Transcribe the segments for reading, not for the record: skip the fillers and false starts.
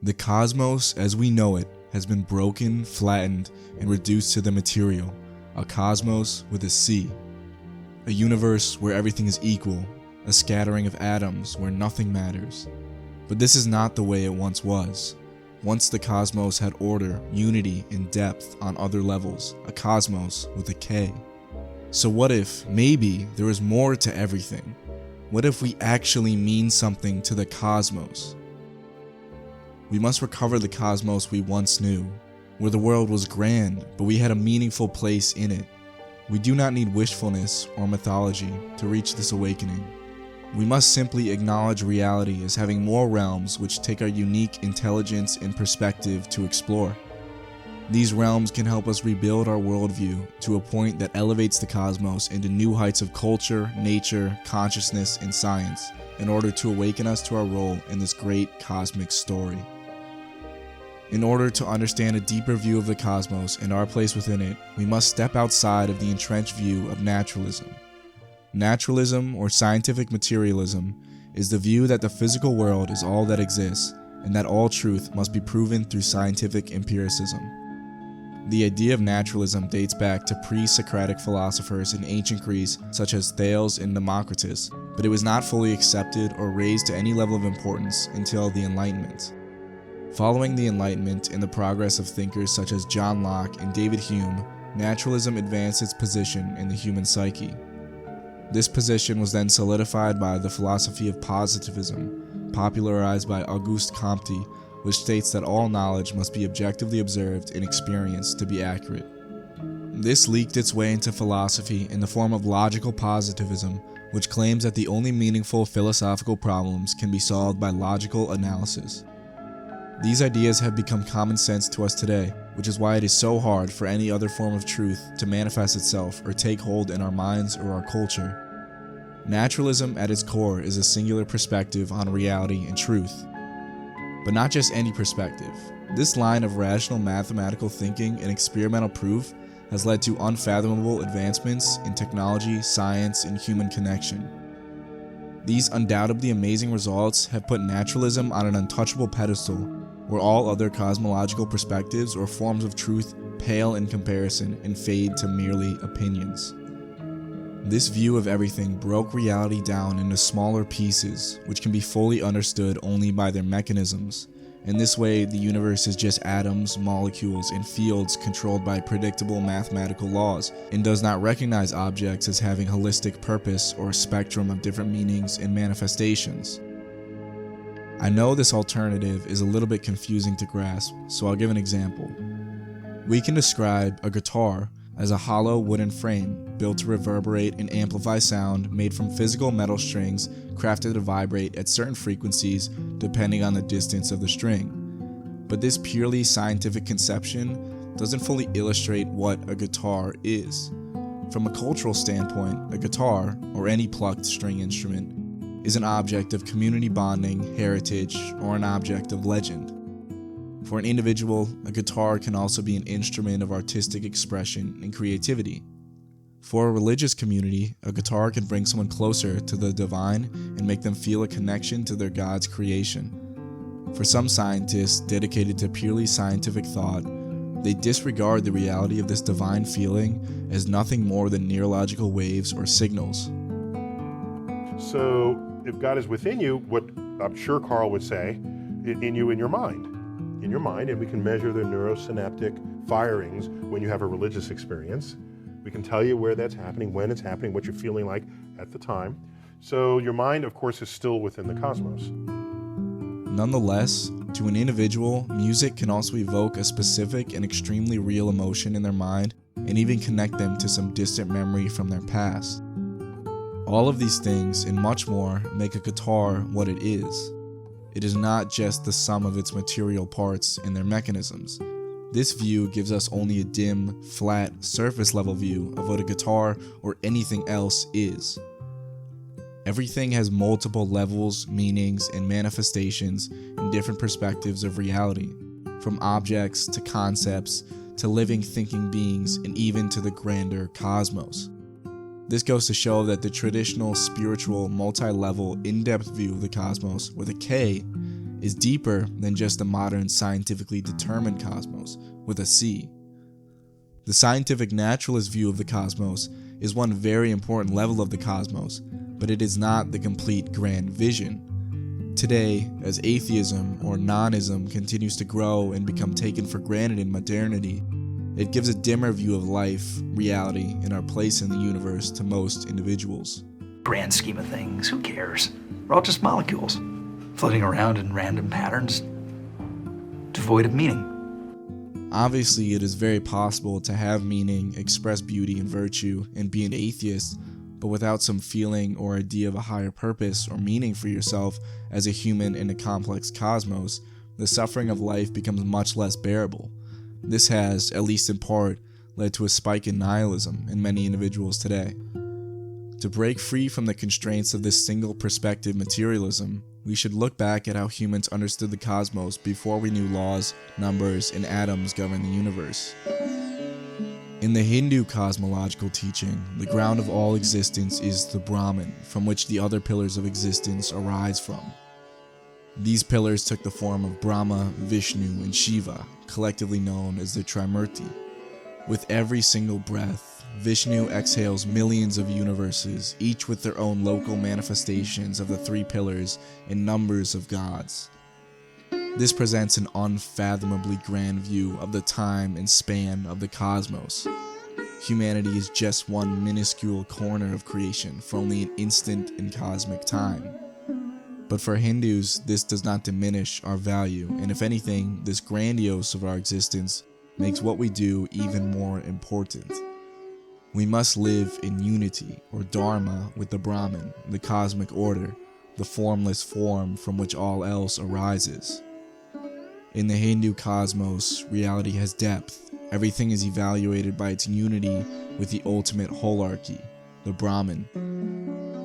The cosmos, as we know it, has been broken, flattened, and reduced to the material, a cosmos with a C. A universe where everything is equal, a scattering of atoms where nothing matters. But this is not the way it once was. Once the cosmos had order, unity, and depth on other levels, a cosmos with a K. So what if, maybe, there is more to everything? What if we actually mean something to the cosmos? We must recover the cosmos we once knew, where the world was grand, but we had a meaningful place in it. We do not need wishfulness or mythology to reach this awakening. We must simply acknowledge reality as having more realms which take our unique intelligence and perspective to explore. These realms can help us rebuild our worldview to a point that elevates the cosmos into new heights of culture, nature, consciousness, and science, in order to awaken us to our role in this great cosmic story. In order to understand a deeper view of the cosmos and our place within it, we must step outside of the entrenched view of naturalism. Naturalism, or scientific materialism, is the view that the physical world is all that exists, and that all truth must be proven through scientific empiricism. The idea of naturalism dates back to pre-Socratic philosophers in ancient Greece such as Thales and Democritus, but it was not fully accepted or raised to any level of importance until the Enlightenment. Following the Enlightenment and the progress of thinkers such as John Locke and David Hume, naturalism advanced its position in the human psyche. This position was then solidified by the philosophy of positivism, popularized by Auguste Comte, which states that all knowledge must be objectively observed and experienced to be accurate. This leaked its way into philosophy in the form of logical positivism, which claims that the only meaningful philosophical problems can be solved by logical analysis. These ideas have become common sense to us today, which is why it is so hard for any other form of truth to manifest itself or take hold in our minds or our culture. Naturalism at its core is a singular perspective on reality and truth. But not just any perspective. This line of rational mathematical thinking and experimental proof has led to unfathomable advancements in technology, science, and human connection. These undoubtedly amazing results have put naturalism on an untouchable pedestal, where all other cosmological perspectives or forms of truth pale in comparison and fade to merely opinions. This view of everything broke reality down into smaller pieces, which can be fully understood only by their mechanisms. In this way, the universe is just atoms, molecules, and fields controlled by predictable mathematical laws, and does not recognize objects as having holistic purpose or a spectrum of different meanings and manifestations. I know this alternative is a little bit confusing to grasp, so I'll give an example. We can describe a guitar as a hollow wooden frame built to reverberate and amplify sound, made from physical metal strings crafted to vibrate at certain frequencies depending on the distance of the string. But this purely scientific conception doesn't fully illustrate what a guitar is. From a cultural standpoint, a guitar, or any plucked string instrument, is an object of community bonding, heritage, or an object of legend. For an individual, a guitar can also be an instrument of artistic expression and creativity. For a religious community, a guitar can bring someone closer to the divine and make them feel a connection to their God's creation. For some scientists dedicated to purely scientific thought, they disregard the reality of this divine feeling as nothing more than neurological waves or signals. So, if God is within you, what I'm sure Carl would say, in your mind. In your mind, and we can measure the neurosynaptic firings when you have a religious experience. We can tell you where that's happening, when it's happening, what you're feeling like at the time. So your mind, of course, is still within the cosmos. Nonetheless, to an individual, music can also evoke a specific and extremely real emotion in their mind and even connect them to some distant memory from their past. All of these things and much more make a guitar what it is. It is not just the sum of its material parts and their mechanisms. This view gives us only a dim, flat, surface-level view of what a guitar or anything else is. Everything has multiple levels, meanings, and manifestations in different perspectives of reality, from objects to concepts to living, thinking beings, and even to the grander cosmos. This goes to show that the traditional spiritual, multi-level, in-depth view of the cosmos with a K is deeper than just the modern scientifically determined cosmos with a C. The scientific naturalist view of the cosmos is one very important level of the cosmos, but it is not the complete grand vision. Today, as atheism or nonism continues to grow and become taken for granted in modernity, it gives a dimmer view of life, reality, and our place in the universe to most individuals. Grand scheme of things, who cares? We're all just molecules, floating around in random patterns, devoid of meaning. Obviously, it is very possible to have meaning, express beauty and virtue, and be an atheist, but without some feeling or idea of a higher purpose or meaning for yourself as a human in a complex cosmos, the suffering of life becomes much less bearable. This has, at least in part, led to a spike in nihilism in many individuals today. To break free from the constraints of this single perspective materialism, we should look back at how humans understood the cosmos before we knew laws, numbers, and atoms govern the universe. In the Hindu cosmological teaching, the ground of all existence is the Brahman, from which the other pillars of existence arise from. These pillars took the form of Brahma, Vishnu, and Shiva, collectively known as the Trimurti. With every single breath, Vishnu exhales millions of universes, each with their own local manifestations of the three pillars and numbers of gods. This presents an unfathomably grand view of the time and span of the cosmos. Humanity is just one minuscule corner of creation for only an instant in cosmic time. But for Hindus, this does not diminish our value, and if anything, this grandiose of our existence makes what we do even more important. We must live in unity, or dharma, with the Brahman, the cosmic order, the formless form from which all else arises. In the Hindu cosmos, reality has depth. Everything is evaluated by its unity with the ultimate holarchy, the Brahman.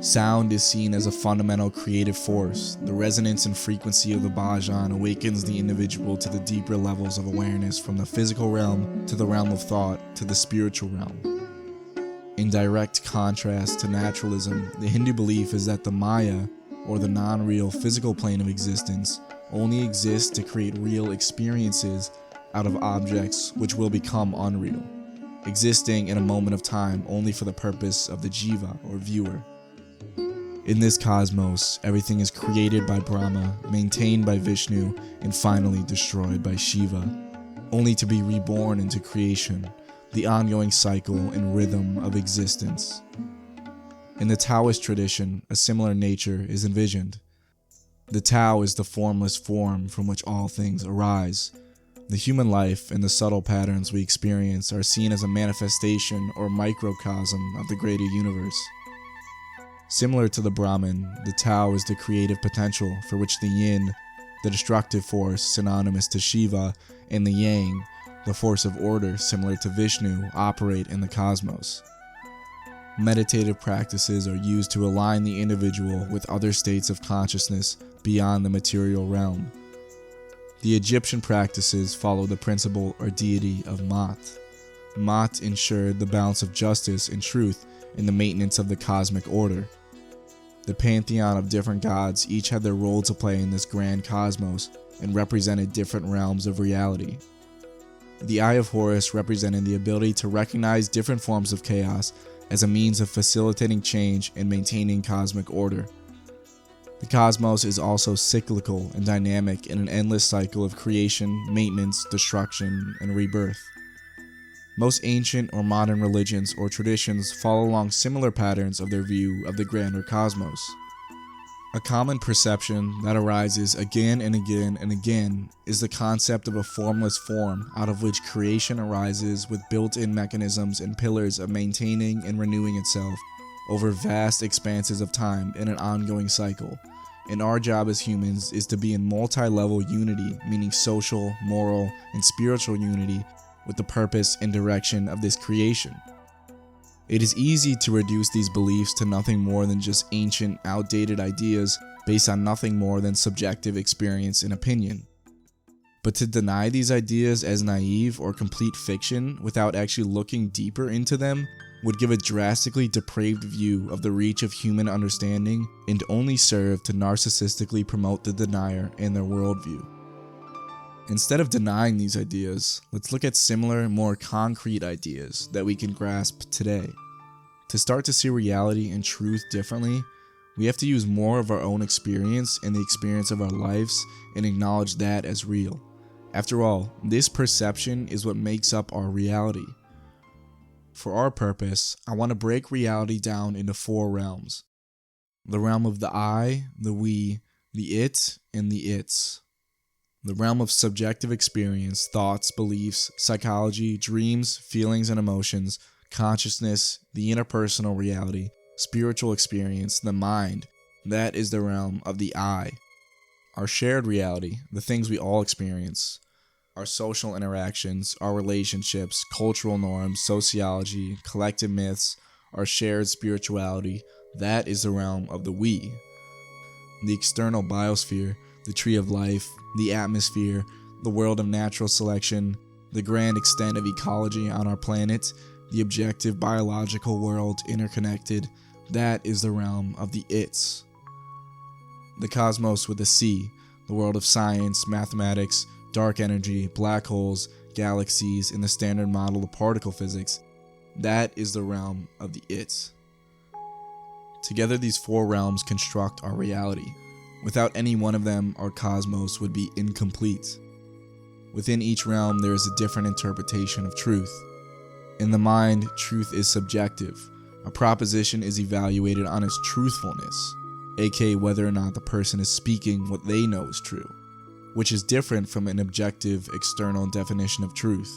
Sound is seen as a fundamental creative force. The resonance and frequency of the bhajan awakens the individual to the deeper levels of awareness, from the physical realm to the realm of thought to the spiritual realm. In direct contrast to naturalism, the Hindu belief is that the Maya, or the non-real physical plane of existence, only exists to create real experiences out of objects which will become unreal, existing in a moment of time only for the purpose of the jiva, or viewer. In this cosmos, everything is created by Brahma, maintained by Vishnu, and finally destroyed by Shiva, only to be reborn into creation, the ongoing cycle and rhythm of existence. In the Taoist tradition, a similar nature is envisioned. The Tao is the formless form from which all things arise. The human life and the subtle patterns we experience are seen as a manifestation or microcosm of the greater universe. Similar to the Brahman, the Tao is the creative potential for which the Yin, the destructive force synonymous to Shiva, and the Yang, the force of order similar to Vishnu, operate in the cosmos. Meditative practices are used to align the individual with other states of consciousness beyond the material realm. The Egyptian practices follow the principle or deity of Maat. Maat ensured the balance of justice and truth in the maintenance of the cosmic order. The pantheon of different gods each had their role to play in this grand cosmos and represented different realms of reality. The Eye of Horus represented the ability to recognize different forms of chaos as a means of facilitating change and maintaining cosmic order. The cosmos is also cyclical and dynamic in an endless cycle of creation, maintenance, destruction, and rebirth. Most ancient or modern religions or traditions follow along similar patterns of their view of the grander cosmos. A common perception that arises again and again and again is the concept of a formless form out of which creation arises with built-in mechanisms and pillars of maintaining and renewing itself over vast expanses of time in an ongoing cycle. And our job as humans is to be in multi-level unity, meaning social, moral, and spiritual unity with the purpose and direction of this creation. It is easy to reduce these beliefs to nothing more than just ancient, outdated ideas based on nothing more than subjective experience and opinion. But to deny these ideas as naive or complete fiction without actually looking deeper into them would give a drastically depraved view of the reach of human understanding and only serve to narcissistically promote the denier and their worldview. Instead of denying these ideas, let's look at similar, more concrete ideas that we can grasp today. To start to see reality and truth differently, we have to use more of our own experience and the experience of our lives and acknowledge that as real. After all, this perception is what makes up our reality. For our purpose, I want to break reality down into 4 realms. The realm of the I, the we, the it, and the its. The realm of subjective experience, thoughts, beliefs, psychology, dreams, feelings and emotions, consciousness, the interpersonal reality, spiritual experience, the mind. That is the realm of the I. Our shared reality, the things we all experience. Our social interactions, our relationships, cultural norms, sociology, collective myths, our shared spirituality, that is the realm of the we. The external biosphere, the tree of life, the atmosphere, the world of natural selection, the grand extent of ecology on our planet, the objective biological world interconnected, that is the realm of the its. The cosmos with a C, the world of science, mathematics, dark energy, black holes, galaxies, and the standard model of particle physics, that is the realm of the its. Together these 4 realms construct our reality. Without any one of them, our cosmos would be incomplete. Within each realm, there is a different interpretation of truth. In the mind, truth is subjective. A proposition is evaluated on its truthfulness, aka whether or not the person is speaking what they know is true, which is different from an objective, external definition of truth.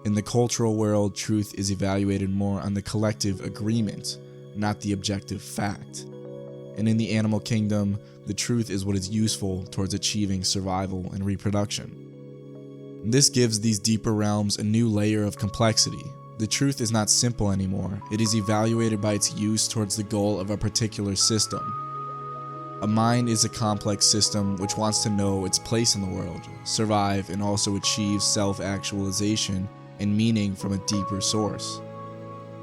In the cultural world, truth is evaluated more on the collective agreement, not the objective fact. And in the animal kingdom, the truth is what is useful towards achieving survival and reproduction. This gives these deeper realms a new layer of complexity. The truth is not simple anymore. It is evaluated by its use towards the goal of a particular system. A mind is a complex system which wants to know its place in the world, survive, and also achieve self-actualization and meaning from a deeper source.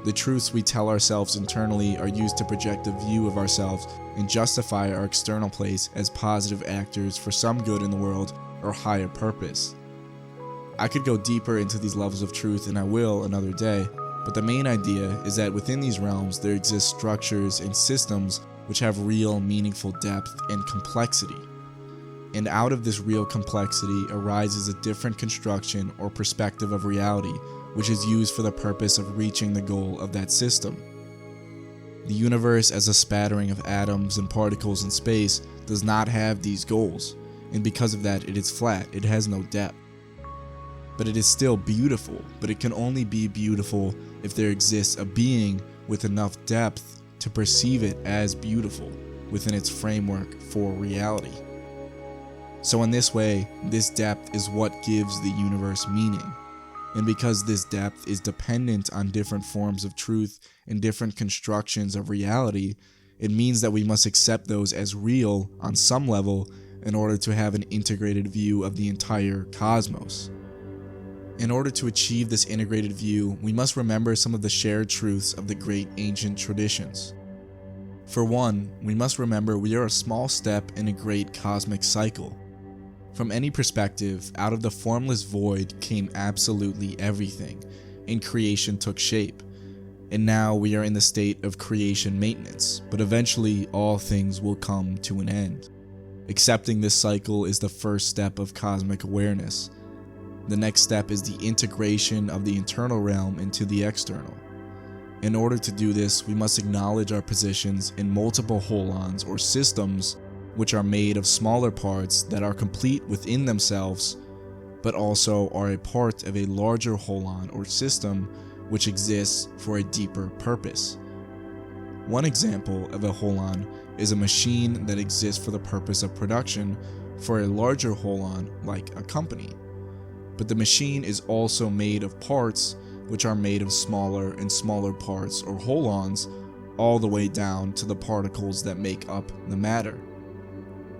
The truths we tell ourselves internally are used to project a view of ourselves and justify our external place as positive actors for some good in the world or higher purpose. I could go deeper into these levels of truth, and I will another day, but the main idea is that within these realms there exist structures and systems which have real, meaningful depth and complexity. And out of this real complexity arises a different construction or perspective of reality, which is used for the purpose of reaching the goal of that system. The universe, as a spattering of atoms and particles in space, does not have these goals, and because of that it is flat, it has no depth. But it is still beautiful, but it can only be beautiful if there exists a being with enough depth to perceive it as beautiful within its framework for reality. So in this way, this depth is what gives the universe meaning. And because this depth is dependent on different forms of truth and different constructions of reality, it means that we must accept those as real on some level in order to have an integrated view of the entire cosmos. In order to achieve this integrated view, we must remember some of the shared truths of the great ancient traditions. For one, we must remember we are a small step in a great cosmic cycle. From any perspective, out of the formless void came absolutely everything, and creation took shape. And now we are in the state of creation maintenance, but eventually all things will come to an end. Accepting this cycle is the first step of cosmic awareness. The next step is the integration of the internal realm into the external. In order to do this, we must acknowledge our positions in multiple holons or systems, which are made of smaller parts that are complete within themselves, but also are a part of a larger holon or system which exists for a deeper purpose. One example of a holon is a machine that exists for the purpose of production for a larger holon like a company. But the machine is also made of parts which are made of smaller and smaller parts or holons, all the way down to the particles that make up the matter.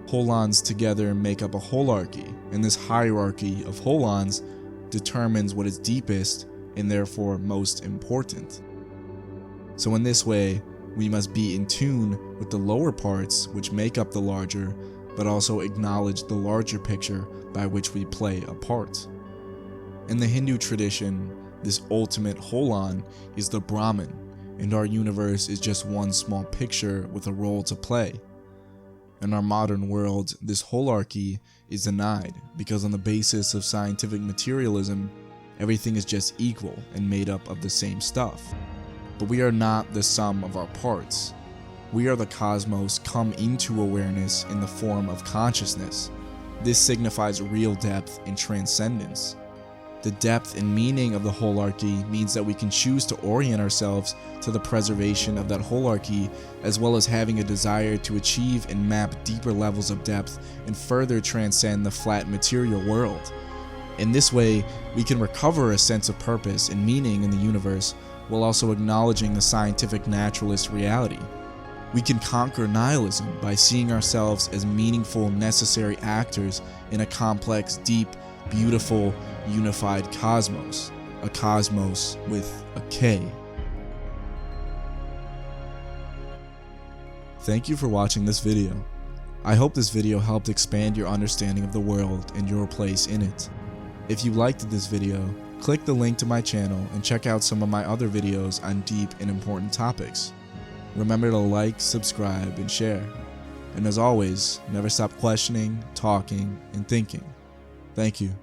Holons together make up a holarchy, and this hierarchy of holons determines what is deepest and therefore most important. So in this way, we must be in tune with the lower parts which make up the larger, but also acknowledge the larger picture by which we play a part. In the Hindu tradition, this ultimate Holan is the Brahman, and our universe is just one small picture with a role to play. In our modern world, this holarchy is denied because on the basis of scientific materialism, everything is just equal and made up of the same stuff. But we are not the sum of our parts. We are the cosmos come into awareness in the form of consciousness. This signifies real depth and transcendence. The depth and meaning of the holarchy means that we can choose to orient ourselves to the preservation of that holarchy, as well as having a desire to achieve and map deeper levels of depth and further transcend the flat material world. In this way, we can recover a sense of purpose and meaning in the universe while also acknowledging the scientific naturalist reality. We can conquer nihilism by seeing ourselves as meaningful, necessary actors in a complex, deep, beautiful, unified cosmos, a cosmos with a K. Thank you for watching this video. I hope this video helped expand your understanding of the world and your place in it. If you liked this video, click the link to my channel and check out some of my other videos on deep and important topics. Remember to like, subscribe, and share. And as always, never stop questioning, talking, and thinking. Thank you.